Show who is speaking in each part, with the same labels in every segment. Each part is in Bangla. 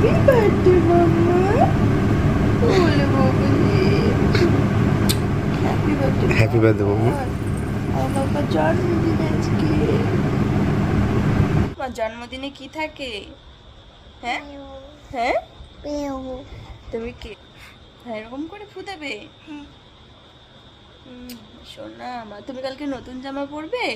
Speaker 1: Happy birthday mamma. বলে বাবুজি happy birthday.
Speaker 2: Happy birthday mamma.
Speaker 1: আমার বাবার জন্মদিন আজকে। তোমার জন্মদিনে কি থাকে? হ্যাঁ হ্যাঁ তুমি কি এরকম করে ফু দেবে? শোনা আমার, তুমি কালকে নতুন জামা পরবে?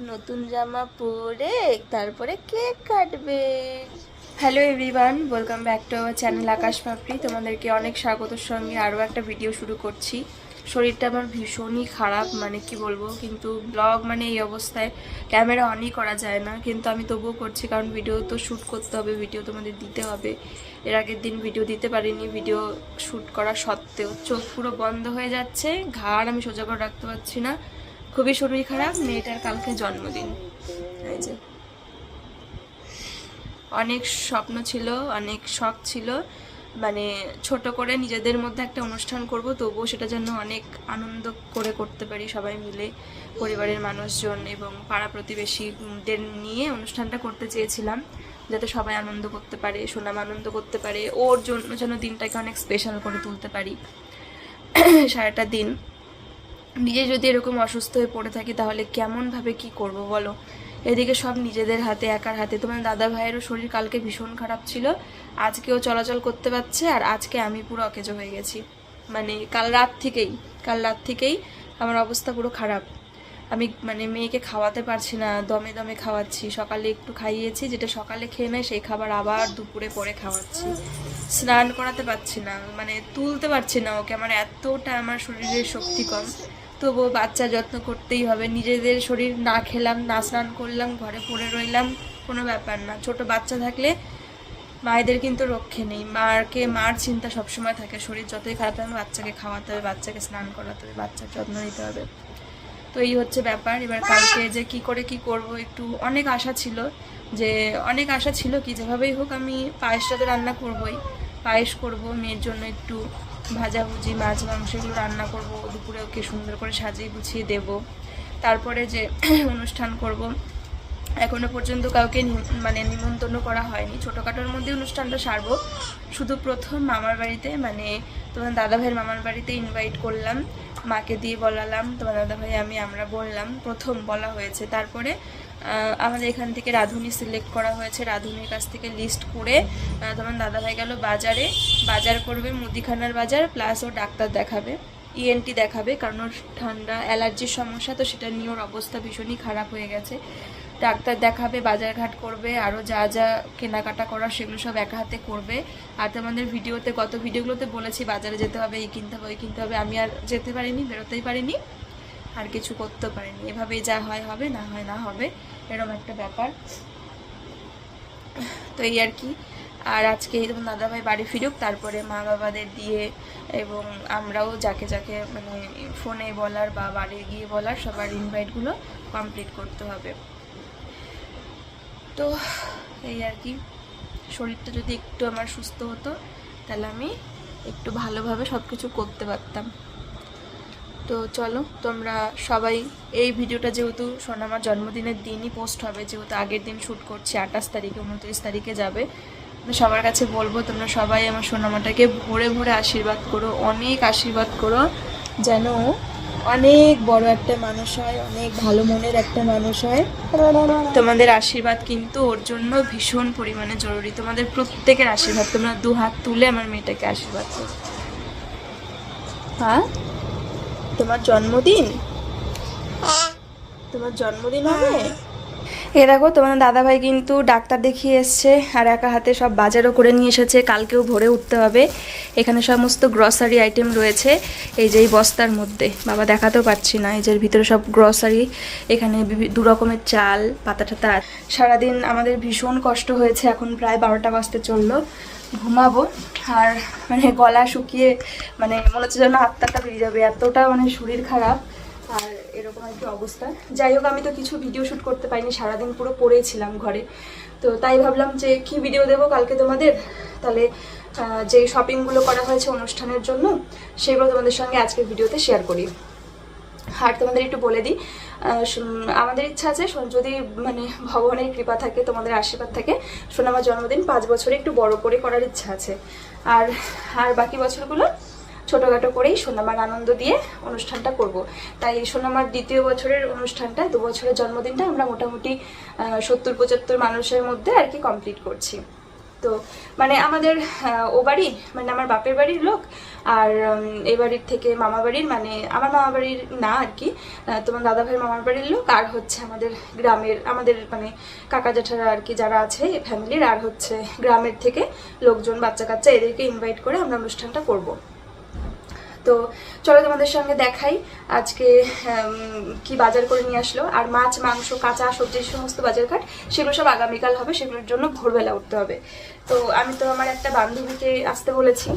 Speaker 1: নতুন জামা পরে তারপরে কেক কাটবে। Hello everyone, welcome back to our channel Akash Papri. তোমাদেরকে অনেক স্বাগতের সঙ্গে আরও একটা ভিডিও শুরু করছি। শরীরটা আমার ভীষণই খারাপ, মানে কি বলবো, কিন্তু ব্লগ মানে এই অবস্থায় ক্যামেরা অনই করা যায় না, কিন্তু আমি তবুও করছি কারণ ভিডিও তো শ্যুট করতে হবে, ভিডিও তোমাদের দিতে হবে। এর আগের দিন ভিডিও দিতে পারিনি, ভিডিও শ্যুট করা সত্ত্বেও চোখ পুরো বন্ধ হয়ে যাচ্ছে, ঘাড় আমি সোজা করে রাখতে পারছি না, খুবই শরীর খারাপ। মেয়েটার কালকে জন্মদিন। এই যে অনেক স্বপ্ন ছিল, অনেক শখ ছিল, মানে ছোট করে নিজেদের মধ্যে একটা অনুষ্ঠান করব, তবুও সেটা যেন অনেক আনন্দ করে করতে পারি সবাই মিলে, পরিবারের মানুষজন এবং পাড়া প্রতিবেশীদের নিয়ে অনুষ্ঠানটা করতে চেয়েছিলাম, যাতে সবাই আনন্দ করতে পারে, সোনাম আনন্দ করতে পারে, ওর জন্য যেন দিনটাকে অনেক স্পেশাল করে তুলতে পারি। সারাটা দিন নিজে যদি এরকম অসুস্থ হয়ে পড়ে থাকি তাহলে কেমনভাবে কি করব বলো। এদিকে সব নিজেদের হাতে, একার হাতে। তোমার দাদা ভাইয়েরও শরীর কালকে ভীষণ খারাপ ছিল, আজকেও চলাচল করতে পারছে, আর আজকে আমি পুরো অকেজো হয়ে গেছি। মানে কাল রাত থেকেই আমার অবস্থা পুরো খারাপ। আমি মানে মেয়েকে খাওয়াতে পারছি না, দমে দমে খাওয়াচ্ছি। সকালে একটু খাইয়েছি, যেটা সকালে খেয়ে নেয় সেই খাবার আবার দুপুরে পরে খাওয়াচ্ছি। স্নান করাতে পারছি না, মানে তুলতে পারছি না ওকে, আমার এতটা আমার শরীরের শক্তি কম। তবুও বাচ্চার যত্ন করতেই হবে। নিজেদের শরীর না খেলাম, না স্নান করলাম, ঘরে পড়ে রইলাম, কোনো ব্যাপার না। ছোট বাচ্চা থাকলে মায়েদের কিন্তু রক্ষে নেই, মার চিন্তা সবসময় থাকে। শরীর যতই খারাপ থাকে বাচ্চাকে খাওয়াতে হবে, বাচ্চাকে স্নান করাতে হবে, বাচ্চার যত্ন নিতে হবে। তো এই হচ্ছে ব্যাপার। এবার কালকে যে কি করে কি করব, একটু অনেক আশা ছিল কি যেভাবেই হোক আমি পায়েসটা তো রান্না করবই, পায়েস করব, মেয়ের জন্য একটু ভাজাভুজি মাছ মাংস এগুলো রান্না করব, দুপুরে ওকে সুন্দর করে সাজিয়ে গুছিয়ে দেব, তারপরে যে অনুষ্ঠান করব। এখনো পর্যন্ত কাউকে মানে নিমন্ত্রণ করা হয়নি, ছোটোখাটোর মধ্যে অনুষ্ঠানটা সারবো। শুধু প্রথম মামার বাড়িতে, মানে তোমার দাদাভাইয়ের মামার বাড়িতে ইনভাইট করলাম, মাকে দিয়ে বলালাম, তোমার দাদাভাই আমরা বললাম, প্রথম বলা হয়েছে। তারপরে আমাদের এখান থেকে রাঁধুনি সিলেক্ট করা হয়েছে, রাঁধুনির কাছ থেকে লিস্ট করে তোমার দাদাভাই গেল বাজার করবে, মুদিখানার বাজার, প্লাস ও ডাক্তার দেখাবে, ইএনটি দেখাবে, কারণ ওর ঠান্ডা অ্যালার্জির সমস্যা, তো সেটা নিয়ে ওর অবস্থা ভীষণই খারাপ হয়ে গেছে। ডাক্তার দেখাবে, বাজারঘাট করবে, আরও যা যা কেনাকাটা করার সেগুলো সব একা হাতে করবে। আর তোমাদের গত ভিডিওগুলোতে বলেছি বাজারে যেতে হবে, এই কিনতে হবে ওই কিনতে হবে, আমি আর যেতে পারিনি, বেরোতেই পারিনি, আর কিছু করতে পারিনি। এভাবেই যা হয় হবে, না হয় না হবে, এরকম একটা ব্যাপার। তো এই আর কি। আর আজকে তোমার দাদাভাই বাড়ি ফিরুক, তারপরে মা বাবাদের দিয়ে এবং আমরাও যাকে যাকে মানে ফোনে বলার বা বাড়ি গিয়ে বলার সবার ইনভাইটগুলো কমপ্লিট করতে হবে। তো এই আর কি। শরীরটা যদি একটু আমার সুস্থ হতো তাহলে আমি একটু ভালোভাবে সব কিছু করতে পারতাম। তো চলো তোমরা সবাই, এই ভিডিওটা যেহেতু সোনামার জন্মদিনের দিনই পোস্ট হবে, যেহেতু আগের দিন শ্যুট করছি, 28 তারিখে 29 তারিখে যাবে, সবার কাছে বলবো তোমরা সবাই আমার সোনামাটাকে ভরে ভরে আশীর্বাদ করো, অনেক আশীর্বাদ করো, যেন অনেক বড় একটা মানুষ হয়, অনেক ভালো মনের একটা মানুষ হয়। তোমাদের আশীর্বাদ কিন্তু ওর জন্য ভীষণ পরিমাণে জরুরি, তোমাদের প্রত্যেকের আশীর্বাদ। তোমরা 2 হাত তুলে আমার মেয়েটাকে আশীর্বাদ করো। হ্যাঁ, তোমার জন্মদিন হবে। এ দেখো তোমার দাদাভাই কিন্তু ডাক্তার দেখিয়ে এসছে, আর একা হাতে সব বাজারও করে নিয়ে এসেছে, কালকেও ভোরে উঠতে হবে। এখানে সমস্ত গ্রসারি আইটেম রয়েছে, এই যে এই বস্তার মধ্যে, বাবা দেখাতেও পারছি না, এই যে ভিতরে সব গ্রসারি। এখানে 2 রকমের চাল, পাতা টাতা। সারাদিন আমাদের ভীষণ কষ্ট হয়েছে, এখন প্রায় 12টা বাজতে চললো, ঘুমাবো। আর মানে গলা শুকিয়ে মানে মনে হচ্ছে যেন আত্মাটা বেরিয়ে যাবে, এতটা মানে শরীর খারাপ, আর এরকম একটা অবস্থা। যাই হোক, আমি তো কিছু ভিডিও শ্যুট করতে পারিনি, সারাদিন পুরো পড়েই ছিলাম ঘরে। তো তাই ভাবলাম যে কি ভিডিও দেবো কালকে তোমাদের, তাহলে যে শপিংগুলো করা হয়েছে অনুষ্ঠানের জন্য সেগুলো তোমাদের সঙ্গে আজকের ভিডিওতে শেয়ার করি। আর তোমাদের একটু বলে দিই, আমাদের ইচ্ছা আছে যদি মানে ভগবানের কৃপা থাকে, তোমাদের আশীর্বাদ থাকে, সোনামার জন্মদিন 5 বছরে একটু বড় করে করার ইচ্ছা আছে। আর আর বাকি বছরগুলো ছোটোখাটো করেই সোনামার আনন্দ দিয়ে অনুষ্ঠানটা করব। তাই সোনামার 2য় বছরের অনুষ্ঠানটা, 2 বছরের জন্মদিনটা আমরা মোটামুটি 70-75 মানুষের মধ্যে আর কি কমপ্লিট করছি। তো মানে আমাদের ও বাড়ি মানে আমার বাপের বাড়ির লোক, আর এই বাড়ির থেকে মামা বাড়ির, মানে আমার মামা বাড়ির না আর কি, তোমার দাদা ভাইয়ের মামার বাড়ির লোক, আর হচ্ছে আমাদের গ্রামের আমাদের মানে কাকা জ্যাঠারা আর কি যারা আছে ফ্যামিলির, আর হচ্ছে গ্রামের থেকে লোকজন, বাচ্চা কাচ্চা, এদেরকে ইনভাইট করে আমরা অনুষ্ঠানটা করব। তো চলো তোমাদের সঙ্গে দেখাই আজকে কি বাজার করে নিয়ে আসলো। আর মাছ, মাংস, কাঁচা সবজির সমস্ত বাজারঘাট সেগুলো সব আগামীকাল হবে, সেগুলোর জন্য ভোরবেলা উঠতে হবে। তো আমি তো আমার একটা বান্ধবীকে আসতে বলেছি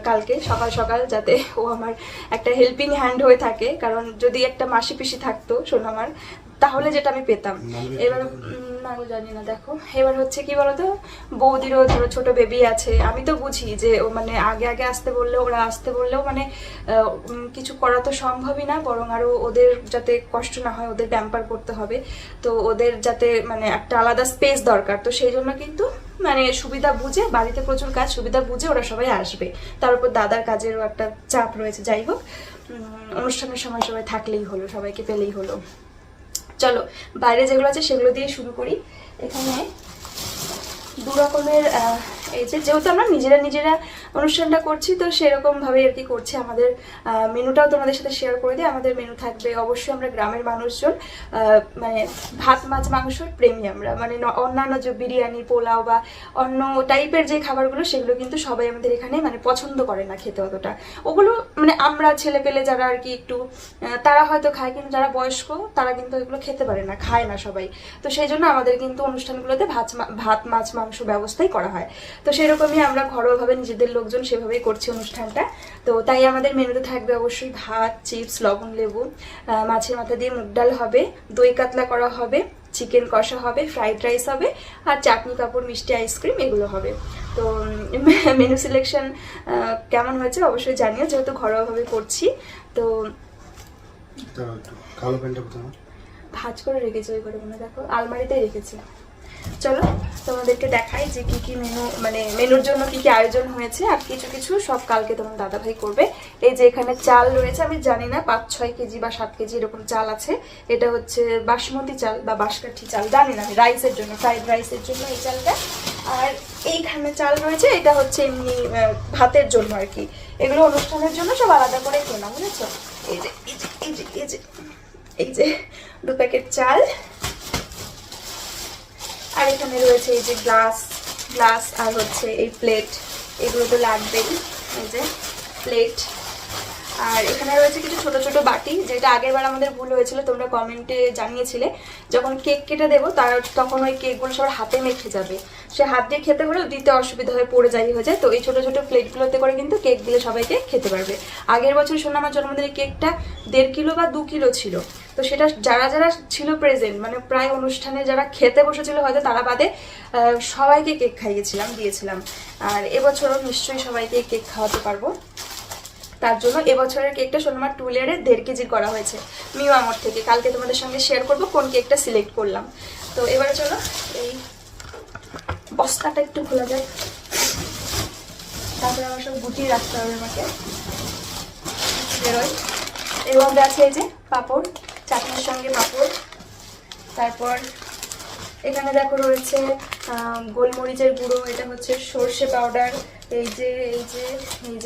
Speaker 1: কালকে সকাল সকাল, যাতে ও আমার একটা হেল্পিং হ্যান্ড হয়ে থাকে। কারণ যদি একটা মাসি পিসি থাকতো সোনামার, তাহলে যেটা আমি পেতাম। এবার না জানি না, দেখো এবার হচ্ছে কি বলতো, বৌদিরও ধরো ছোট বেবি আছে। আমি তো বুঝি যে ও মানে আগে আগে আসতে বললেও, ওরা আসতে বললেও মানে কিছু করা তো সম্ভবই না, বরং আরও ওদের যাতে কষ্ট না হয়, ওদের প্যাম্পার করতে হবে। তো ওদের যাতে মানে একটা আলাদা স্পেস দরকার। তো সেই জন্য কিন্তু মানে সুবিধা বুঝে, বাড়িতে প্রচুর কাজ, সুবিধা বুঝে ওরা সবাই আসবে। তার উপর দাদার কাজেরও একটা চাপ রয়েছে। যাই হোক, অনুষ্ঠানের সময় সবাই থাকলেই হলো, সবাইকে পেলেই হলো। চলো বাইরে যেগুলো আছে সেগুলো দিয়ে শুরু করি। এখানে 2 রকমের এই যেহেতু আমরা নিজেরা অনুষ্ঠানটা করছি, তো সেরকম ভাবে আর কি করছি। আমাদের মেনুটাও তোমাদের সাথে শেয়ার করে দিই। আমাদের মেনু থাকবে অবশ্যই, আমরা গ্রামের মানুষজন মানে ভাত, মাছ, মাংসর প্রেমী আমরা। মানে অন্যান্য যে বিরিয়ানি, পোলাও বা অন্য টাইপের যে খাবারগুলো, সেগুলো কিন্তু সবাই আমাদের এখানে মানে পছন্দ করে না খেতে অতটা। ওগুলো মানে আমরা ছেলে পেলে যারা আর কি একটু, তারা হয়তো খায়, কিন্তু যারা বয়স্ক তারা কিন্তু এগুলো খেতে পারে না, খায় না সবাই। তো সেই জন্য আমাদের কিন্তু অনুষ্ঠানগুলোতে ভাত, মাছ, মাংস ব্যবস্থাই করা হয়। তো সেরকমই আমরা ঘরোয়াভাবে নিজেদের লোকজন সেভাবেই করছি অনুষ্ঠানটা। তো তাই আমাদের মেনুতে থাকবে অবশ্যই ভাত, চিপস, লবণ লেবু, মাছের মাথা দিয়ে মুগ ডাল হবে, দই কাতলা করা হবে, চিকেন কষা হবে, ফ্রাইড রাইস হবে, আর চাটনি, পাঁপড়, মিষ্টি, আইসক্রিম এগুলো হবে। তো মেনু সিলেকশন কেমন হয়েছে অবশ্যই জানিও, যেহেতু ঘরোয়াভাবে করছি। তো ভাজ করে রেখেছি ওই করে, মনে দেখো আলমারিতেই রেখেছি। চলো তোমাদেরকে দেখাই যে কি কি মেনু, মানে মেনুর জন্য কি কি আয়োজন হয়েছে। আর কিছু কিছু সব কালকে তোমার দাদাভাই করবে। এই যে এখানে চাল রয়েছে, আমি জানি না 5-6 কেজি বা 7 কেজি এরকম চাল আছে। এটা হচ্ছে বাসমতি চাল বা বাঁশকাঠি চাল, জানি না আমি, রাইসের জন্য, ফ্রাইড রাইসের জন্য এই চালটা। আর এইখানে চাল রয়েছে, এটা হচ্ছে এমনি ভাতের জন্য আর কি। এগুলো অনুষ্ঠানের জন্য সব আলাদা করে কেনা, বুঝেছো? এই যে এই যে এই যে এই যে এই যে 2 প্যাকেট চাল। আর এখানে রয়েছে এই যে গ্লাস আর হচ্ছে এই প্লেট, এগুলো তো লাগবেই। এই যে প্লেট। আর এখানে রয়েছে কিছু ছোট ছোট বাটি, যেটা আগেরবার আমাদের ভুল হয়েছিল, তোমরা কমেন্টে জানিয়েছিলে। যখন কেক কেটে দেবো তখন ওই কেকগুলো সবার হাতে মেখে যাবে, সে হাত দিয়ে খেতে হলেও দিতে অসুবিধা হয়ে পড়ে হয়ে যায়। তো এই ছোট ছোট প্লেটগুলোতে করে কিন্তু কেক দিলে সবাইকে খেতে পারবে। আগের বছর সোনামার জন্মদিনের কেকটা 1.5 কিলো বা 2 কিলো ছিল। তো সেটা যারা যারা ছিল প্রেজেন্ট, মানে প্রায় অনুষ্ঠানে যারা খেতে বসেছিল হয়তো তারা বাদে সবাইকে কেক দিয়েছিলাম। আর এবছরও নিশ্চয়ই সবাইকে কেক খাওয়াতে পারবো। তার জন্য এবছরের কেকটা সোনামার 2 লেয়ারের 1.5 কেজি করা হয়েছে মিউ আমর থেকে। কালকে তোমাদের সঙ্গে শেয়ার করবো কোন কেকটা সিলেক্ট করলাম। তো এবারে চলো এই বস্তাটা একটু খোলা যায়, তারপরে আমার সব গুটিয়ে রাখতে হবে আমাকে, বেরোয়। এর মধ্যে আছে এই যে পাঁপড়, চাটনির সঙ্গে পাঁপড়। তারপর এখানে দেখো রয়েছে গোলমরিচের গুঁড়ো, এটা হচ্ছে সর্ষে পাউডার, এই যে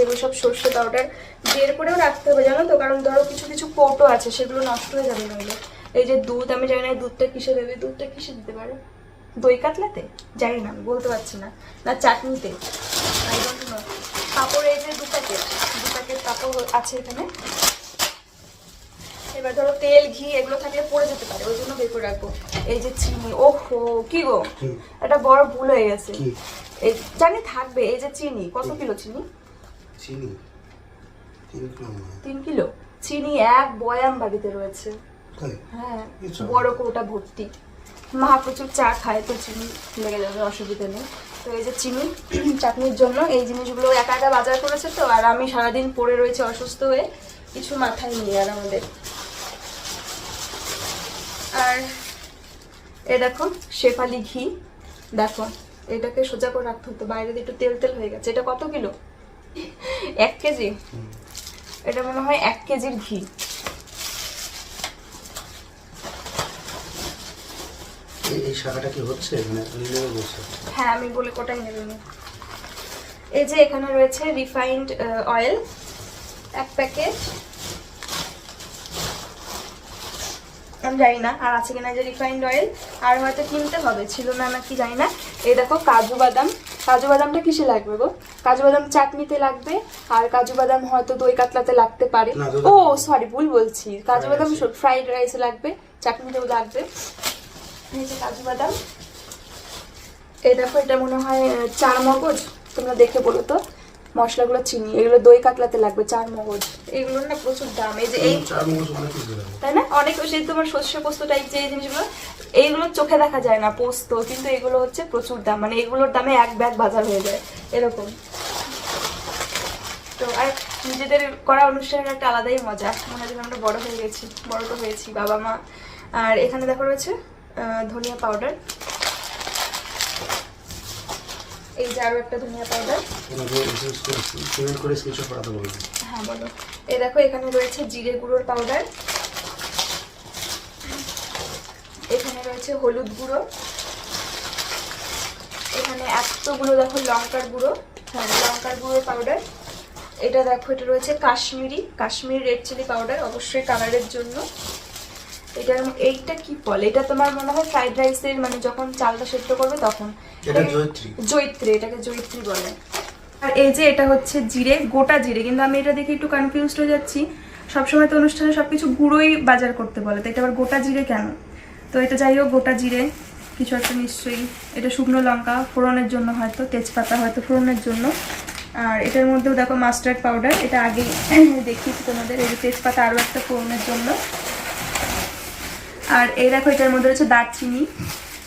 Speaker 1: এগুলো সব সর্ষে পাউডার। বের করেও রাখতে হবে জানো তো, কারণ ধরো কিছু কিছু কৌটো আছে সেগুলো নষ্ট হয়ে যাবে নইলে। এই যে দুধ, আমি জানি না দুধটা কিসে দেবে, দুধটা কিসে দিতে পারে, দই কাতলাতে, জানি না, আমি বলতে পারছি না, না চাটনিতে, আই ডোন্ট নো। পাঁপড় এই যে 2 প্যাকেট পাঁপড় আছে এখানে। এবার ধরো তেল, ঘি এগুলো থাকলে পড়ে যেতে পারে, ওই জন্য বের করে রাখবো। এই যে চিনি, ওহো কি গো, এটা বড় ভুল হয়ে গেছে, এই জানি থাকবে। এই যে চিনি, কত কিলো চিনি? 3 কিলো চিনি 1 বয়াম বাড়িতে রয়েছে। হ্যাঁ, বড় কৌটা ভর্তি। মা প্রচুর চা খায়, তো চিনি লেগে যাবে, অসুবিধা নেই। তো এই যে চিনি চাটনির জন্য এই জিনিসগুলো একা একা বাজার করেছে তো, আর আমি সারাদিন পড়ে রয়েছে অসুস্থ হয়ে, কিছু মাথায় নিয়ে। আর আমাদের আর এ দেখো শেফালি ঘি, দেখো এটাকে সোজা করে রাখতে হতো, বাইরে দিয়ে একটু তেল তেল হয়ে গেছে। এটা কত কিলো? 1 কেজি। এটা মনে হয় 1 কেজির ঘি।
Speaker 2: এই শাখাটা কি হচ্ছে মানে নেবে বলছে?
Speaker 1: হ্যাঁ আমি বলে কোটাই নেব না। এই যে এখানে রয়েছে রিফাইন্ড অয়েল 1 প্যাকেট, আমি জানি না আর আছে কিনা যে রিফাইন্ড অয়েল, আর হয়তো কিনতে হবে, ছিল না নাকি জানি না। এই দেখো কাজু বাদাম, কাজু বাদামটা কিসে লাগবে গো? কাজু বাদাম চাটনিতে লাগবে, আর কাজু বাদাম হয়তো দই কাতলাতে লাগতে পারে। ও সরি ভুল বলছি, কাজু বাদাম ফ্রাইড রাইসে লাগবে, চাটনিতেও লাগবে। এই যে কাজু বাদাম, এই দেখো এটা মনে হয় 4 মগজ, তোমরা দেখে বলো তো। মশলাগুলো চিনি, এগুলো দই কাতলাতে লাগবে। 4 মগজ, এগুলোর না প্রচুর দাম। এই যে এই
Speaker 2: 4 মগজ অনেক কিছু লাগে,
Speaker 1: তাই না? অনেক সেই তোমার সর্ষে পোস্ত টাইপ যে জিনিসগুলো, এইগুলো চোখে দেখা যায় না পোস্ত, কিন্তু এগুলো হচ্ছে প্রচুর দাম, মানে এগুলোর দামে 1 ব্যাগ বাজার হয়ে যায় এরকম। তো আর নিজেদের করা অনুষ্ঠানের একটা আলাদাই মজা, মনে হয় আমরা বড় হয়ে গেছি, বড় তো হয়েছি বাবা মা। আর এখানে দেখো রয়েছে ধনিয়া পাউডার, এই যে আরো একটা ধনিয়া পাউডার। হ্যাঁ বলো। এই দেখো এখানে রয়েছে জিরে গুঁড়োর পাউডার, এখানে রয়েছে হলুদ গুঁড়ো, এখানে এতগুলো দেখো লঙ্কার গুঁড়ো, হ্যাঁ লঙ্কার গুঁড়োর পাউডার। এটা দেখো এটা রয়েছে কাশ্মীরি রেড চিলি পাউডার, অবশ্যই কালারের জন্য। এটার এইটা কি বলে, এটা তোমার মনে হয় ফ্রাইড রাইসের মানে যখন চালটা সেদ্ধ করবে তখন।
Speaker 2: এটা জয়িত্রী,
Speaker 1: এটাকে জয়িত্রী বলে। আর এই যে এটা হচ্ছে জিরে, গোটা জিরে, কিন্তু আমি এটা দেখে একটু কনফিউজড হয়ে যাচ্ছি। সবসময় তো অনুষ্ঠানে সবকিছু গুঁড়োই বাজার করতে বলে, তো এটা আবার গোটা জিরে কেন? তো এটা যাই হোক গোটা জিরে কিছু একটা নিশ্চয়ই। এটা শুকনো লঙ্কা ফোড়নের জন্য, হয়তো তেজপাতা হয়তো ফোড়নের জন্য। আর এটার মধ্যেও দেখো মাস্টার্ড পাউডার, এটা আগেই দেখিয়েছি তোমাদের। এই যে তেজপাতা আরও একটা ফোড়নের জন্য। আর এই দেখো এটার মধ্যে রয়েছে দারচিনি,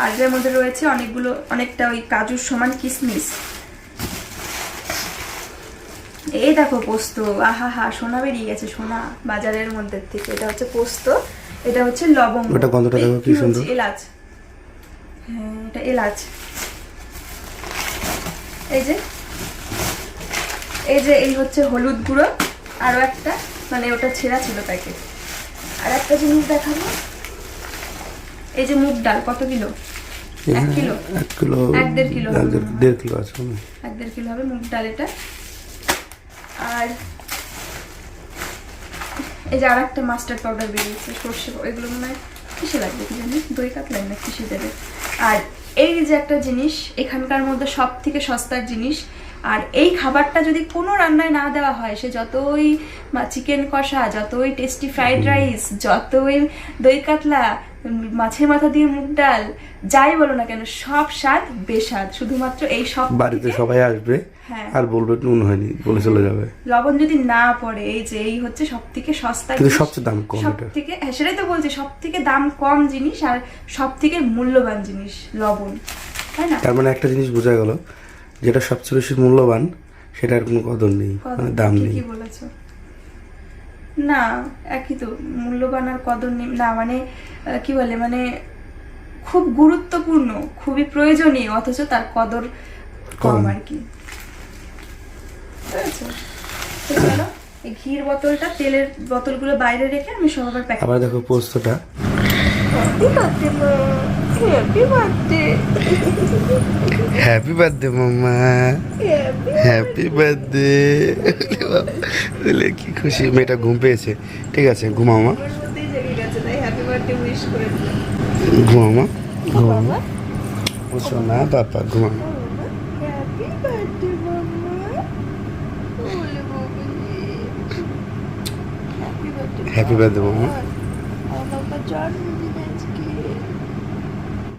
Speaker 1: আর এটার মধ্যে রয়েছে অনেকটা ওই কাজুর সমান কিশমিশ। এই দেখো পোস্ত, আহা হা সোনা বেরিয়ে গেছে, সোনা বাজারের মধ্যে থেকে। এটা হচ্ছে পোস্ত, এটা হচ্ছে লবঙ্গ,
Speaker 2: এটা গন্ধটা দেখো কি সুন্দর,
Speaker 1: এলাচ। হ্যাঁ এটা এলাচ। এই হচ্ছে হলুদ গুঁড়ো, আরো একটা মানে ওটা ছেঁড়া ছিল প্যাকেট। আর একটা জিনিস দেখাবো, এই যে মুগ ডাল, কত কিলো? 1 কিলো, 1.5 কিলো,
Speaker 2: 1.5 কিলো আছে,
Speaker 1: 1.5 কিলো হবে মুগ ডাল এটা। আর এই যে আর একটা মাস্টার্ড পাউডার বেরিয়েছে, সর্ষে, এগুলো মনে হয় কিসে লাগবে কি জানি, দই কাতলাই না কিসে দেবে। আর এই যে একটা জিনিস এখানকার মধ্যে সব থেকে সস্তার জিনিস, আর এই খাবারটা যদি কোনো রান্নায় না দেওয়া হয়, সে যতই চিকেন কষা, যতই টেস্টি ফ্রাইড রাইস, যতই দই কাতলা, মাছের মাথা দিয়ে মুগ ডাল, যাই বলো না কেন, সব স্বাদ বেস্বাদ। শুধুমাত্র এই সব
Speaker 2: বাড়িতে সবাই আসবে আর বলবে নুন হয়নি বলে চলে যাবে,
Speaker 1: লবণ যদি না পড়ে। এই যে এই হচ্ছে সব থেকে সস্তা,
Speaker 2: কিন্তু সবচেয়ে দাম কম,
Speaker 1: সব থেকে, হ্যাঁ সেটাই তো বলছি, সব থেকে দাম কম জিনিস আর সব থেকে মূল্যবান জিনিস লবণ, তাই না?
Speaker 2: তার মানে একটা জিনিস বোঝা গেল, যেটা সবচেয়ে বেশি মূল্যবান সেটার কোনো কদর নেই, মানে দাম নেই।
Speaker 1: কি বলেছো? না একই তো, মূল্যবান আর কদর নেই না, মানে কি বলে, মানে খুব গুরুত্বপূর্ণ, খুবই প্রয়োজনীয়, অথচ তার কদর কম আর কি। চলো এই ঘির বোতলটা, তেলের বোতলগুলো বাইরে রেখে আমি সব আবার প্যাকেট।
Speaker 2: আবার দেখো পোস্তটা, happy birthday mamma, happy birthday. কি খুশি, মেয়েটা ঘুম পেয়েছে। ঠিক আছে ঘুমাও মা, ঘুমাও মা, ঘুমাও মা, বুঝছো না বাবা, ঘুমাও। Happy birthday mamma.